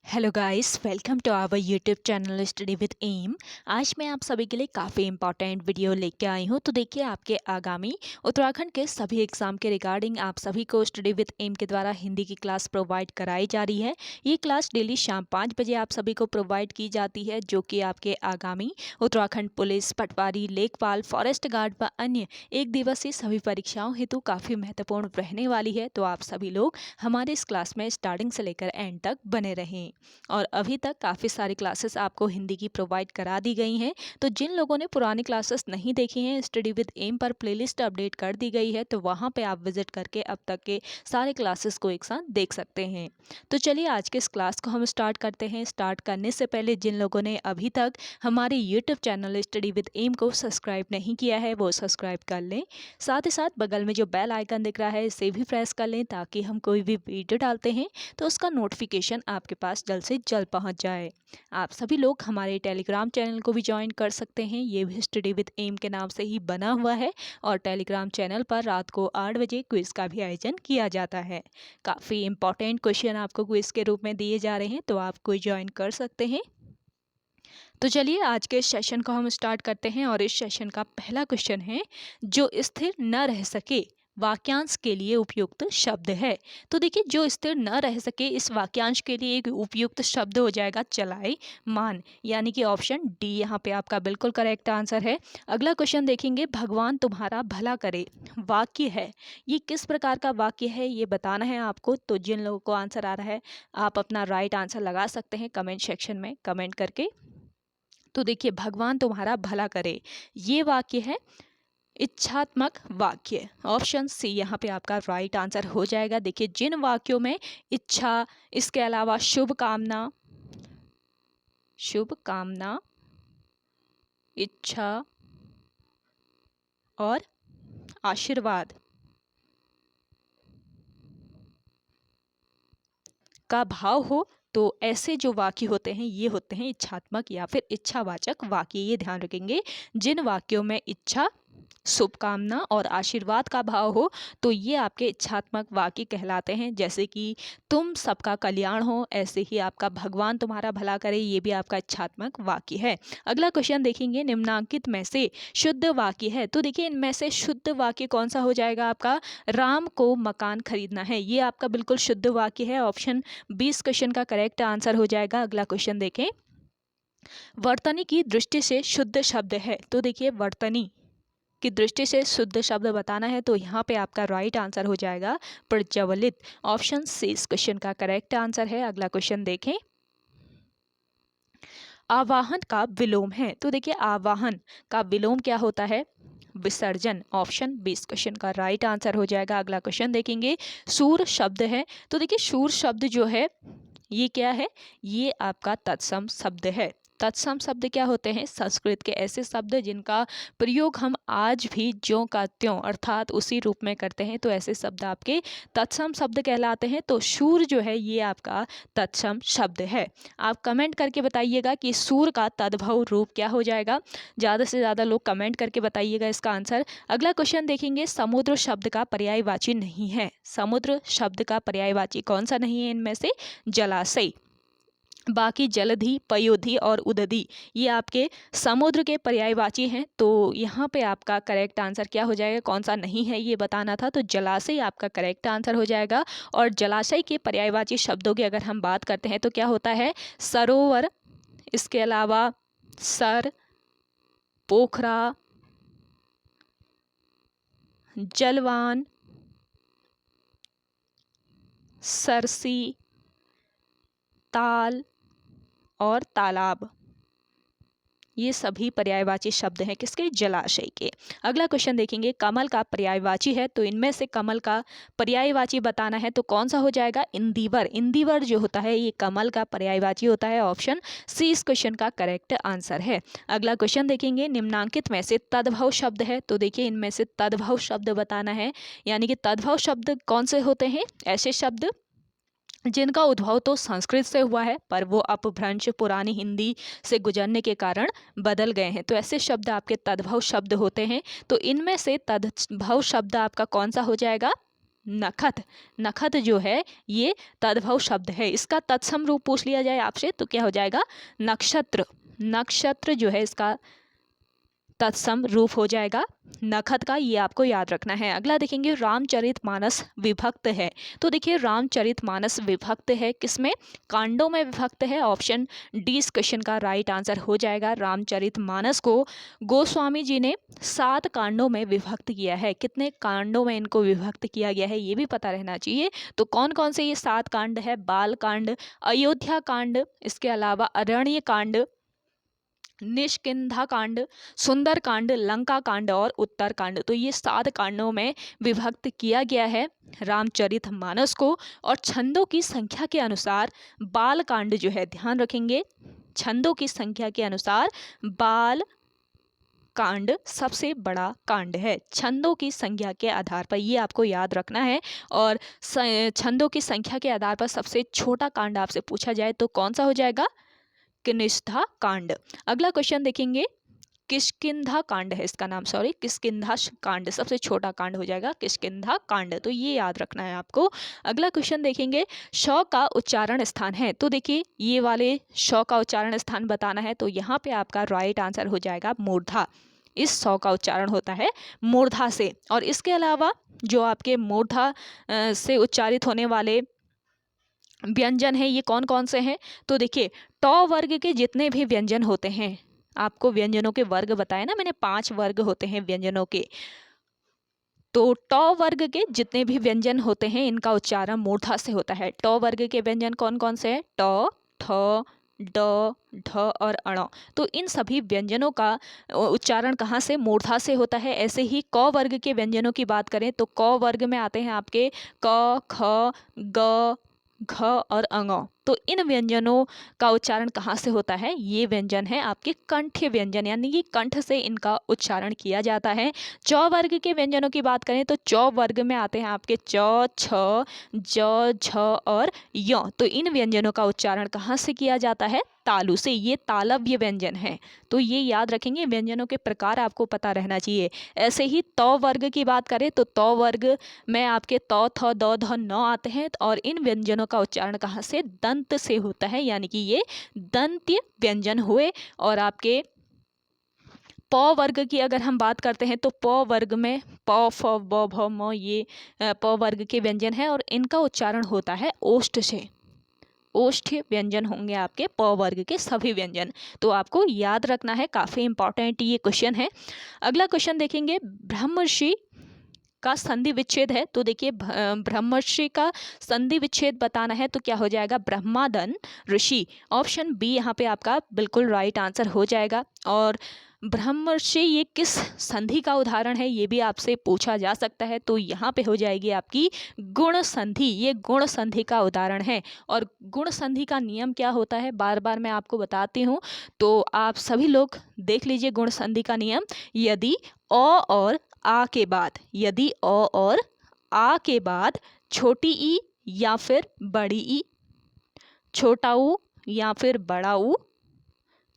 Hello guys, welcome to our YouTube channel study with M. आज मैं आप सभी के लिए काफ़ी इंपॉर्टेंट वीडियो लेके आई हूँ। तो देखिए, आपके आगामी उत्तराखंड के सभी एग्ज़ाम के रिगार्डिंग आप सभी को स्टडी विद एम के द्वारा हिंदी की क्लास प्रोवाइड कराई जा रही है। ये क्लास डेली शाम 5 बजे आप सभी को प्रोवाइड की जाती है, जो कि आपके आगामी उत्तराखंड पुलिस, पटवारी, लेखपाल, फॉरेस्ट गार्ड व अन्य एक दिवसीय सभी परीक्षाओं हेतु काफ़ी महत्वपूर्ण रहने वाली है। तो आप सभी लोग हमारे इस क्लास में स्टार्टिंग से लेकर एंड तक बने रहें। और अभी तक काफ़ी सारी क्लासेस आपको हिंदी की प्रोवाइड करा दी गई हैं। तो जिन लोगों ने पुरानी क्लासेस नहीं देखी हैं, स्टडी विद एम पर प्लेलिस्ट अपडेट कर दी गई है, तो वहाँ पे आप विजिट करके अब तक के सारे क्लासेस को एक साथ देख सकते हैं। तो चलिए, आज के इस क्लास को हम स्टार्ट करते हैं। स्टार्ट करने से पहले जिन लोगों ने अभी तक हमारे YouTube channel study with M को सब्सक्राइब नहीं किया है, वो सब्सक्राइब कर लें। साथ ही साथ बगल में जो बेल आइकन दिख रहा है, इसे भी प्रेस कर लें, ताकि हम कोई भी वीडियो डालते हैं तो उसका नोटिफिकेशन आपके पास जल्द से जल्द पहुंच जाए। आप सभी लोग हमारे टेलीग्राम चैनल को भी ज्वाइन कर सकते हैं। ये भी स्टडी विद एम के नाम से ही बना हुआ है और टेलीग्राम चैनल पर रात को 8 बजे क्विज का भी आयोजन किया जाता है। काफ़ी इंपॉर्टेंट क्वेश्चन आपको क्विज के रूप में दिए जा रहे हैं, तो आप कोई ज्वाइन कर सकते हैं। तो चलिए, आज के इस सेशन को हम स्टार्ट करते हैं और इस सेशन का पहला क्वेश्चन है, जो स्थिर न रह सके वाक्यांश के लिए उपयुक्त शब्द है। तो देखिए, जो स्थिर न रह सके, इस वाक्यांश के लिए एक उपयुक्त शब्द हो जाएगा चलायमान, यानी कि ऑप्शन डी यहाँ पे आपका बिल्कुल करेक्ट आंसर है। अगला क्वेश्चन देखेंगे, भगवान तुम्हारा भला करे वाक्य है। ये किस प्रकार का वाक्य है, ये बताना है आपको। तो जिन लोगों को आंसर आ रहा है, आप अपना राइट आंसर लगा सकते हैं कमेंट सेक्शन में कमेंट करके। तो देखिए, भगवान तुम्हारा भला करे, ये वाक्य है इच्छात्मक वाक्य। ऑप्शन सी यहाँ पे आपका राइट आंसर हो जाएगा। देखिए, जिन वाक्यों में इच्छा, इसके अलावा शुभ कामना, इच्छा और आशीर्वाद का भाव हो, तो ऐसे जो वाक्य होते हैं, ये होते हैं इच्छात्मक या फिर इच्छावाचक वाक्य। ये ध्यान रखेंगे, जिन वाक्यों में इच्छा, शुभकामना और आशीर्वाद का भाव हो, तो ये आपके इच्छात्मक वाक्य कहलाते हैं। जैसे कि तुम सबका कल्याण हो, ऐसे ही आपका भगवान तुम्हारा भला करे, ये भी आपका इच्छात्मक वाक्य है। अगला क्वेश्चन देखेंगे, निम्नांकित में से शुद्ध वाक्य है। तो देखिए, इनमें से शुद्ध वाक्य कौन सा हो जाएगा आपका, राम को मकान खरीदना है, ये आपका बिल्कुल शुद्ध वाक्य है। ऑप्शन 20 क्वेश्चन का करेक्ट आंसर हो जाएगा। अगला क्वेश्चन देखें, वर्तनी की दृष्टि से शुद्ध शब्द है। तो देखिए, वर्तनी की दृष्टि से शुद्ध शब्द बताना है, तो यहाँ पे आपका राइट आंसर हो जाएगा प्रज्वलित। ऑप्शन सी इस क्वेश्चन का करेक्ट आंसर है। अगला क्वेश्चन देखें, आवाहन का विलोम है। तो देखिए, आवाहन का विलोम क्या होता है, विसर्जन। ऑप्शन 20 क्वेश्चन का राइट आंसर हो जाएगा। अगला क्वेश्चन देखेंगे, सूर शब्द है। तो देखिए, सूर शब्द जो है, ये क्या है, ये आपका तत्सम शब्द है। तत्सम शब्द क्या होते हैं, संस्कृत के ऐसे शब्द जिनका प्रयोग हम आज भी ज्यों का त्यों अर्थात उसी रूप में करते हैं, तो ऐसे शब्द आपके तत्सम शब्द कहलाते हैं। तो सूर जो है, ये आपका तत्सम शब्द है। आप कमेंट करके बताइएगा कि सूर का तद्भव रूप क्या हो जाएगा। ज़्यादा से ज़्यादा लोग कमेंट करके बताइएगा इसका आंसर। अगला क्वेश्चन देखेंगे, समुद्र शब्द का पर्यायवाची नहीं है। समुद्र शब्द का पर्यायवाची कौन सा नहीं है, इनमें से जलाशय। बाकी जलधि, पयोधि और उदधि, ये आपके समुद्र के पर्यायवाची हैं। तो यहाँ पे आपका करेक्ट आंसर क्या हो जाएगा, कौन सा नहीं है ये बताना था। तो जलाशय आपका करेक्ट आंसर हो जाएगा। और जलाशय के पर्यायवाची शब्दों की अगर हम बात करते हैं, तो क्या होता है, सरोवर, इसके अलावा सर, पोखरा, जलवान, सरसी, ताल और तालाब, ये सभी पर्यायवाची शब्द हैं किसके, जलाशय के। अगला क्वेश्चन देखेंगे, कमल का पर्यायवाची है। तो इनमें से कमल का पर्यायवाची बताना है, तो कौन सा हो जाएगा, इंदिवर। इंदिवर जो होता है, ये कमल का पर्यायवाची होता है। ऑप्शन सी इस क्वेश्चन का करेक्ट आंसर है। अगला क्वेश्चन देखेंगे, निम्नांकित में से तद्भव शब्द है। तो देखिए, इनमें से तद्भव शब्द बताना है, यानी कि तद्भव शब्द कौन से होते हैं, ऐसे शब्द जिनका उद्भव तो संस्कृत से हुआ है, पर वो अपभ्रंश पुरानी हिंदी से गुजरने के कारण बदल गए हैं। तो ऐसे शब्द आपके तद्भव शब्द होते हैं। तो इनमें से तद्भव शब्द आपका कौन सा हो जाएगा, नखत। नखत जो है ये तद्भव शब्द है, इसका तत्सम रूप पूछ लिया जाए आपसे तो क्या हो जाएगा? नक्षत्र। नक्षत्र जो है इसका तत्सम रूप हो जाएगा नखत का, ये आपको याद रखना है। अगला देखेंगे रामचरितमानस विभक्त है। तो देखिए रामचरितमानस विभक्त है किसमें? कांडों में विभक्त है। ऑप्शन डी इस क्वेश्चन का राइट आंसर हो जाएगा। रामचरितमानस को गोस्वामी जी ने 7 कांडों में विभक्त किया है। कितने कांडों में इनको विभक्त किया गया है ये भी पता रहना चाहिए। तो कौन कौन से ये 7 कांड है? बाल कांड, अयोध्या कांड, इसके अलावा अरण्य कांड, निष्किंधा कांड, सुंदर कांड, लंका कांड और उत्तर कांड। तो ये 7 कांडों में विभक्त किया गया है रामचरितमानस को। और छंदों की संख्या के अनुसार बाल कांड जो है, ध्यान रखेंगे छंदों की संख्या के अनुसार बाल कांड सबसे बड़ा कांड है। छंदों की संख्या के आधार पर ये आपको याद रखना है। और छंदों की संख्या के आधार पर सबसे छोटा कांड आपसे पूछा जाए तो कौन सा हो जाएगा? किष्किंधा कांड। अगला क्वेश्चन देखेंगे, किष्किंधा कांड है इसका नाम, सॉरी किष्किंधा कांड सबसे छोटा कांड हो जाएगा किष्किंधा कांड। तो ये याद रखना है आपको। अगला क्वेश्चन देखेंगे, श का उच्चारण स्थान है। तो देखिए ये वाले श का उच्चारण स्थान बताना है तो यहाँ पे आपका राइट आंसर हो जाएगा मूर्धा। इस स का उच्चारण होता है मूर्धा से। और इसके अलावा जो आपके मूर्धा से उच्चारित होने वाले व्यंजन है ये कौन कौन से हैं? तो देखिए ट वर्ग के जितने भी व्यंजन होते हैं, आपको व्यंजनों के वर्ग बताए ना मैंने, 5 वर्ग होते हैं व्यंजनों के। तो ट वर्ग के जितने भी व्यंजन होते हैं इनका उच्चारण मूर्धा से होता है। ट वर्ग के व्यंजन कौन कौन से हैं? ट, ठ, ड, ढ और अण। तो इन सभी व्यंजनों का उच्चारण कहाँ से? मूर्धा से होता है। ऐसे ही क वर्ग के व्यंजनों की बात करें तो क वर्ग में आते हैं आपके क, ख, ग, घ और अंग। तो इन व्यंजनों का उच्चारण कहाँ से होता है? ये व्यंजन है आपके कंठ्य व्यंजन, यानी कि कंठ से इनका उच्चारण किया जाता है। च वर्ग के व्यंजनों की बात करें तो च वर्ग में आते हैं आपके च, छ, ज, झ और य। तो इन व्यंजनों का उच्चारण कहाँ से किया जाता है? तालु से। ये तालव्य व्यंजन है। तो ये याद रखेंगे, व्यंजनों के प्रकार आपको पता रहना चाहिए। ऐसे ही त वर्ग की बात करें तो त वर्ग में आपके त, थ, द, ध, न आते हैं। और इन व्यंजनों का उच्चारण कहाँ से? दंत से होता है, यानी कि ये दंत्य व्यंजन हुए। और आपके प वर्ग की अगर हम बात करते हैं तो प वर्ग में प, फ, ब, भ, म ये प वर्ग के व्यंजन है और इनका उच्चारण होता है ओष्ठ से। ओष्ठ व्यंजन होंगे आपके प वर्ग के सभी व्यंजन। तो आपको याद रखना है, काफ़ी इंपॉर्टेंट ये क्वेश्चन है। अगला क्वेश्चन देखेंगे, ब्रह्मर्षि का संधि विच्छेद है। तो देखिए ब्रह्मर्षि का संधि विच्छेद बताना है तो क्या हो जाएगा? ब्रह्मादन ऋषि। ऑप्शन बी यहाँ पे आपका बिल्कुल राइट आंसर हो जाएगा। और ब्रह्मर्षि ये किस संधि का उदाहरण है ये भी आपसे पूछा जा सकता है। तो यहाँ पे हो जाएगी आपकी गुण संधि। ये गुण संधि का उदाहरण है। और गुण संधि का नियम क्या होता है बार बार मैं आपको बताती हूँ, तो आप सभी लोग देख लीजिए गुण संधि का नियम। यदि अ और आ के बाद, यदि अ और आ के बाद छोटी ई या फिर बड़ी ई, छोटा ऊ या फिर बड़ा ऊ,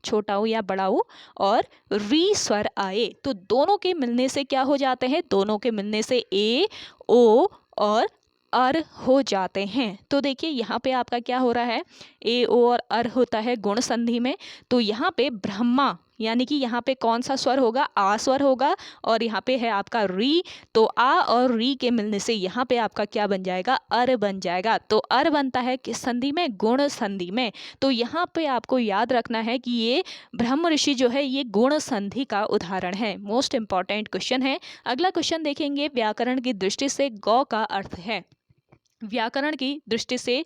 छोटा ऊ या बड़ा ऊ और री स्वर आए तो दोनों के मिलने से क्या हो जाते हैं? दोनों के मिलने से ए, ओ और अर हो जाते हैं। तो देखिए यहाँ पे आपका क्या हो रहा है? ए, ओ और अर होता है गुण संधि में। तो यहाँ पे ब्रह्मा यानी कि यहाँ पे कौन सा स्वर होगा? आ स्वर होगा। और यहाँ पे है आपका री, तो आ और री के मिलने से यहाँ पे आपका क्या बन जाएगा? अर बन जाएगा। तो अर बनता है किस संधि में? गुण संधि में। तो यहाँ पे आपको याद रखना है कि ये ब्रह्म ऋषि जो है ये गुण संधि का उदाहरण है। मोस्ट इंपॉर्टेंट क्वेश्चन है। अगला क्वेश्चन देखेंगे, व्याकरण की दृष्टि से गौ का अर्थ है। व्याकरण की दृष्टि से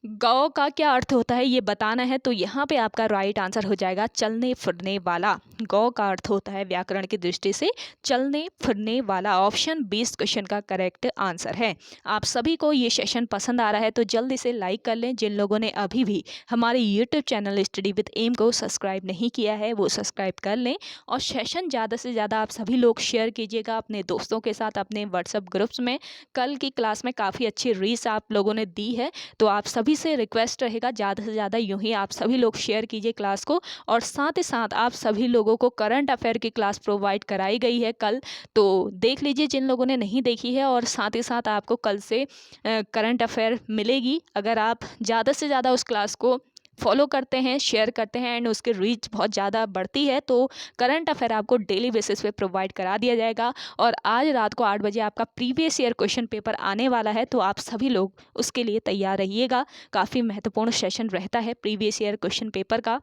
गौ का क्या अर्थ होता है ये बताना है। तो यहाँ पे आपका राइट आंसर हो जाएगा चलने फिरने वाला। गौ का अर्थ होता है व्याकरण की दृष्टि से चलने फिरने वाला। ऑप्शन 20 क्वेश्चन का करेक्ट आंसर है। आप सभी को ये सेशन पसंद आ रहा है तो जल्दी से लाइक कर लें। जिन लोगों ने अभी भी हमारे YouTube channel study with M को सब्सक्राइब नहीं किया है वो सब्सक्राइब कर लें। और सेशन ज़्यादा से ज़्यादा आप सभी लोग शेयर कीजिएगा अपने दोस्तों के साथ, अपने व्हाट्सएप ग्रुप्स में। कल की क्लास में काफ़ी अच्छी रीस आप लोगों ने दी है, तो आप सभी सभी से रिक्वेस्ट रहेगा ज़्यादा से ज़्यादा यूँ ही आप सभी लोग शेयर कीजिए क्लास को, और साथ ही साथ आप सभी लोगों को करंट अफेयर की क्लास प्रोवाइड कराई गई है कल, तो देख लीजिए जिन लोगों ने नहीं देखी है। और साथ ही साथ आपको कल से करंट अफेयर मिलेगी अगर आप ज़्यादा से ज़्यादा उस क्लास को फॉलो करते हैं, शेयर करते हैं एंड उसकी रीच बहुत ज़्यादा बढ़ती है, तो करंट अफेयर आपको डेली बेसिस पे प्रोवाइड करा दिया जाएगा। और आज रात को 8 बजे आपका प्रीवियस ईयर क्वेश्चन पेपर आने वाला है, तो आप सभी लोग उसके लिए तैयार रहिएगा। काफ़ी महत्वपूर्ण सेशन रहता है प्रीवियस ईयर क्वेश्चन पेपर का,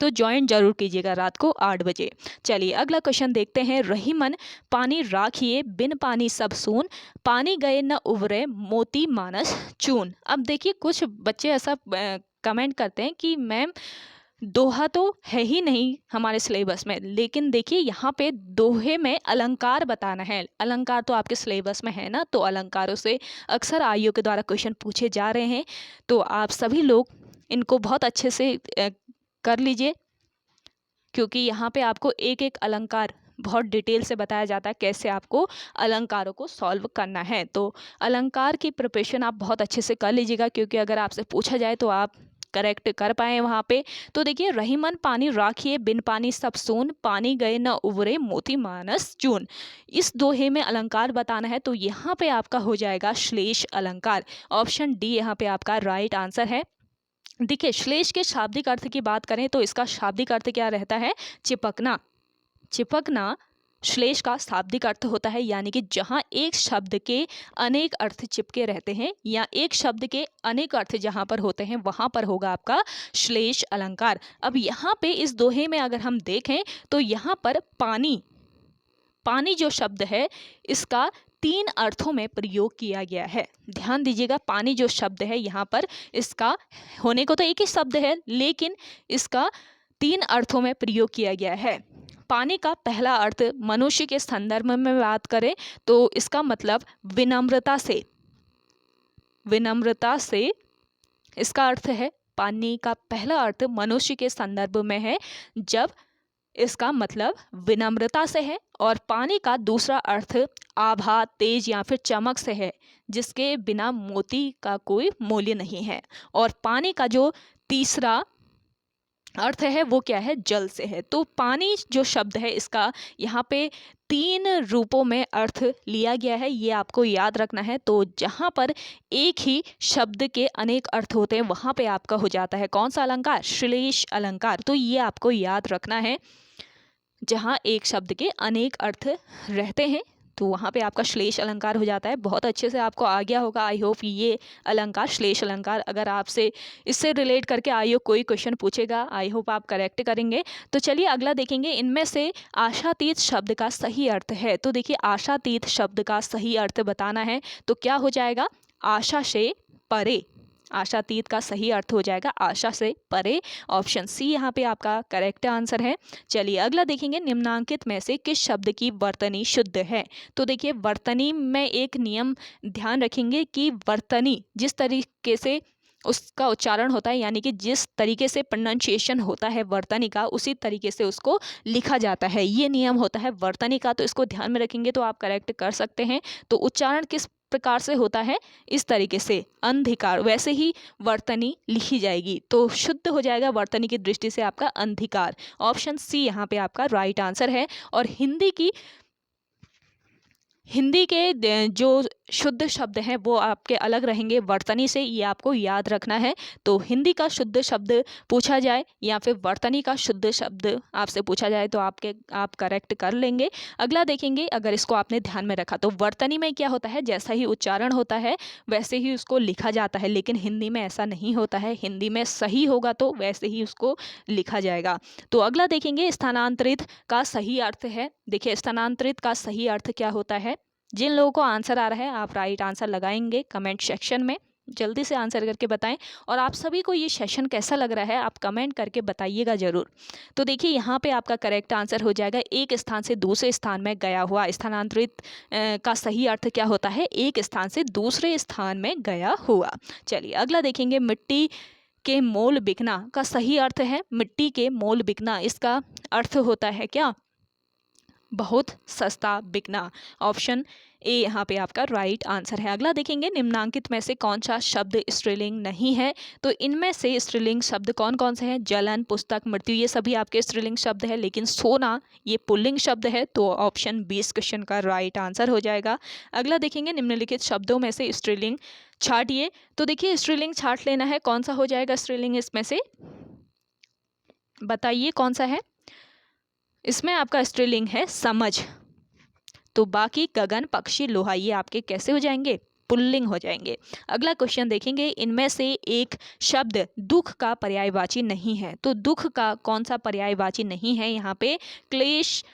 तो ज्वाइन जरूर कीजिएगा रात को 8 बजे। चलिए अगला क्वेश्चन देखते हैं। रही मन पानी राखिए, बिन पानी सब सून, पानी गए न उभरे मोती मानस चून। अब देखिए कुछ बच्चे ऐसा कमेंट करते हैं कि मैम दोहा तो है ही नहीं हमारे सिलेबस में, लेकिन देखिए यहाँ पे दोहे में अलंकार बताना है। अलंकार तो आपके सिलेबस में है ना, तो अलंकारों से अक्सर आईओ के द्वारा क्वेश्चन पूछे जा रहे हैं, तो आप सभी लोग इनको बहुत अच्छे से कर लीजिए, क्योंकि यहाँ पे आपको एक एक अलंकार बहुत डिटेल से बताया जाता है कैसे आपको अलंकारों को सॉल्व करना है। तो अलंकार की प्रिपरेशन आप बहुत अच्छे से कर लीजिएगा, क्योंकि अगर आपसे पूछा जाए तो आप करेक्ट कर पाए वहाँ पे। तो देखिए, रही मन पानी राखिए, बिन पानी सब सून, पानी गए न उबरे मोती मानस चून। इस दोहे में अलंकार बताना है, तो यहाँ पे आपका हो जाएगा श्लेष अलंकार। ऑप्शन डी यहाँ पे आपका राइट आंसर है। देखिए, श्लेष के शाब्दिक अर्थ की बात करें तो इसका शाब्दिक अर्थ क्या रहता है? चिपकना। चिपकना श्लेष का शाब्दिक अर्थ होता है, यानी कि जहाँ एक शब्द के अनेक अर्थ चिपके रहते हैं या एक शब्द के अनेक अर्थ जहाँ पर होते हैं वहाँ पर होगा आपका श्लेष अलंकार। अब यहाँ पे इस दोहे में अगर हम देखें तो यहाँ पर पानी, पानी जो शब्द है इसका 3 अर्थों में प्रयोग किया गया है। ध्यान दीजिएगा, पानी जो शब्द है यहाँ पर इसका होने को तो एक ही शब्द है, लेकिन इसका 3 अर्थों में प्रयोग किया गया है। पानी का पहला अर्थ मनुष्य के संदर्भ में बात करें तो इसका मतलब विनम्रता से, विनम्रता से इसका अर्थ है। पानी का पहला अर्थ मनुष्य के संदर्भ में है जब इसका मतलब विनम्रता से है। और पानी का दूसरा अर्थ आभा, तेज या फिर चमक से है, जिसके बिना मोती का कोई मूल्य नहीं है। और पानी का जो तीसरा अर्थ है वो क्या है? जल से है। तो पानी जो शब्द है इसका यहाँ पे 3 रूपों में अर्थ लिया गया है, ये आपको याद रखना है। तो जहाँ पर एक ही शब्द के अनेक अर्थ होते हैं वहाँ पे आपका हो जाता है कौन सा अलंकार? श्लेष अलंकार। तो ये आपको याद रखना है, जहाँ एक शब्द के अनेक अर्थ रहते हैं तो वहाँ पे आपका श्लेष अलंकार हो जाता है। बहुत अच्छे से आपको आ गया होगा, आई होप, ये अलंकार श्लेष अलंकार। अगर आपसे इससे रिलेट करके आईओ कोई क्वेश्चन पूछेगा, आई होप आप करेक्ट करेंगे। तो चलिए अगला देखेंगे, इनमें से आशातीत शब्द का सही अर्थ है। तो देखिए, आशातीत शब्द का सही अर्थ बताना है तो क्या हो जाएगा? आशा से परे। आशातीत का सही अर्थ हो जाएगा आशा से परे। ऑप्शन सी यहाँ पे आपका करेक्ट आंसर है। चलिए अगला देखेंगे, निम्नांकित में से किस शब्द की वर्तनी शुद्ध है? तो देखिए, वर्तनी में एक नियम ध्यान रखेंगे कि वर्तनी जिस तरीके से उसका उच्चारण होता है, यानी कि जिस तरीके से प्रोनाउंसिएशन होता है वर्तनी का, उसी तरीके से उसको लिखा जाता है। ये नियम होता है वर्तनी का, तो इसको ध्यान में रखेंगे तो आप करेक्ट कर सकते हैं। तो उच्चारण किस प्रकार से होता है? इस तरीके से, अंधिकार, वैसे ही वर्तनी लिखी जाएगी, तो शुद्ध हो जाएगा वर्तनी की दृष्टि से आपका अंधिकार। ऑप्शन सी यहाँ पे आपका राइट आंसर है। और हिंदी के जो शुद्ध शब्द हैं वो आपके अलग रहेंगे वर्तनी से, ये आपको याद रखना है। तो हिंदी का शुद्ध शब्द पूछा जाए या फिर वर्तनी का शुद्ध शब्द आपसे पूछा जाए तो आप करेक्ट कर लेंगे। अगला देखेंगे, अगर इसको आपने ध्यान में रखा तो वर्तनी में क्या होता है? जैसा ही उच्चारण होता है वैसे ही उसको लिखा जाता है, लेकिन हिंदी में ऐसा नहीं होता है। हिंदी में सही होगा तो वैसे ही उसको लिखा जाएगा। तो अगला देखेंगे, स्थानांतरित का सही अर्थ है। देखिए, स्थानांतरित का सही अर्थ क्या होता है? जिन लोगों को आंसर आ रहा है आप राइट आंसर लगाएंगे कमेंट सेक्शन में, जल्दी से आंसर करके बताएं। और आप सभी को ये सेशन कैसा लग रहा है आप कमेंट करके बताइएगा ज़रूर। तो देखिए, यहाँ पे आपका करेक्ट आंसर हो जाएगा एक स्थान से दूसरे स्थान में गया हुआ। स्थानांतरित का सही अर्थ क्या होता है? एक स्थान से दूसरे स्थान में गया हुआ। चलिए अगला देखेंगे, मिट्टी के मोल बिकना का सही अर्थ है। मिट्टी के मोल बिकना, इसका अर्थ होता है क्या? बहुत सस्ता बिकना। ऑप्शन ए यहाँ पे आपका राइट आंसर है। अगला देखेंगे, निम्नांकित में से कौन सा शब्द स्त्रीलिंग नहीं है? तो इनमें से स्त्रीलिंग शब्द कौन कौन से हैं? जलन, पुस्तक, मृत्यु, ये सभी आपके स्त्रीलिंग शब्द है, लेकिन सोना ये पुल्लिंग शब्द है, तो ऑप्शन 20 क्वेश्चन का राइट आंसर हो जाएगा। अगला देखेंगे, निम्नलिखित शब्दों में से स्त्रीलिंग छाटिए। तो देखिए स्त्रीलिंग छाट लेना है, कौन सा हो जाएगा स्त्रीलिंग इसमें से, बताइए कौन सा है? इसमें आपका स्त्रीलिंग है समझ। तो बाकी गगन, पक्षी, लोहा ये आपके कैसे हो जाएंगे? पुल्लिंग हो जाएंगे। अगला क्वेश्चन देखेंगे, इनमें से एक शब्द दुख का पर्यायवाची नहीं है। तो दुख का कौन सा पर्यायवाची नहीं है यहाँ पे? क्लेश,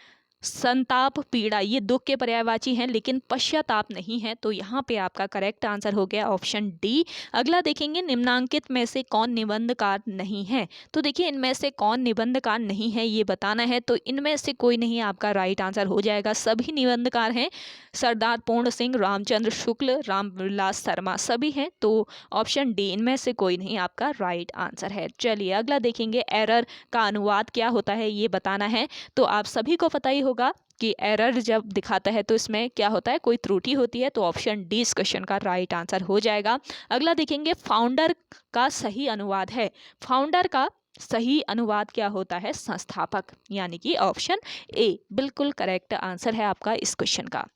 संताप, पीड़ा ये दुख के पर्यायवाची हैं, लेकिन पश्चाताप नहीं है। तो यहाँ पे आपका करेक्ट आंसर हो गया ऑप्शन डी। अगला देखेंगे, निम्नांकित में से कौन निबंधकार नहीं है? तो देखिए इनमें से कौन निबंधकार नहीं है ये बताना है। तो इनमें से कोई नहीं आपका राइट आंसर हो जाएगा। सभी निबंधकार हैं, सरदार पूर्ण सिंह, रामचंद्र शुक्ल, रामविलास शर्मा सभी हैं। तो ऑप्शन डी इनमें से कोई नहीं आपका राइट आंसर है। चलिए अगला देखेंगे, एरर का अनुवाद क्या होता है ये बताना है। तो आप सभी को पता ही होगा कि एरर जब दिखाता है तो इसमें क्या होता है? कोई त्रुटि होती है। तो ऑप्शन डी इस क्वेश्चन का राइट आंसर हो जाएगा। अगला देखेंगे, फाउंडर का सही अनुवाद है। फाउंडर का सही अनुवाद क्या होता है? संस्थापक, यानी कि ऑप्शन ए बिल्कुल करेक्ट आंसर है आपका इस क्वेश्चन का।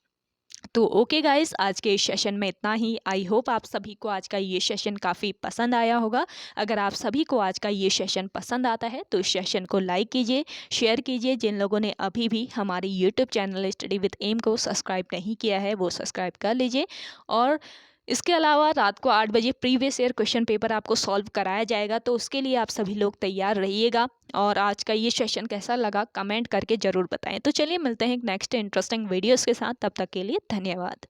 तो ओके गाइस, आज के इस सेशन में इतना ही। आई होप आप सभी को आज का ये सेशन काफ़ी पसंद आया होगा। अगर आप सभी को आज का ये सेशन पसंद आता है तो इस सेशन को लाइक कीजिए, शेयर कीजिए। जिन लोगों ने अभी भी हमारी YouTube channel study with M को सब्सक्राइब नहीं किया है वो सब्सक्राइब कर लीजिए। और इसके अलावा रात को 8 बजे प्रीवियस ईयर क्वेश्चन पेपर आपको सॉल्व कराया जाएगा, तो उसके लिए आप सभी लोग तैयार रहिएगा। और आज का ये सेशन कैसा लगा कमेंट करके ज़रूर बताएं। तो चलिए मिलते हैं एक नेक्स्ट इंटरेस्टिंग वीडियोस के साथ, तब तक के लिए धन्यवाद।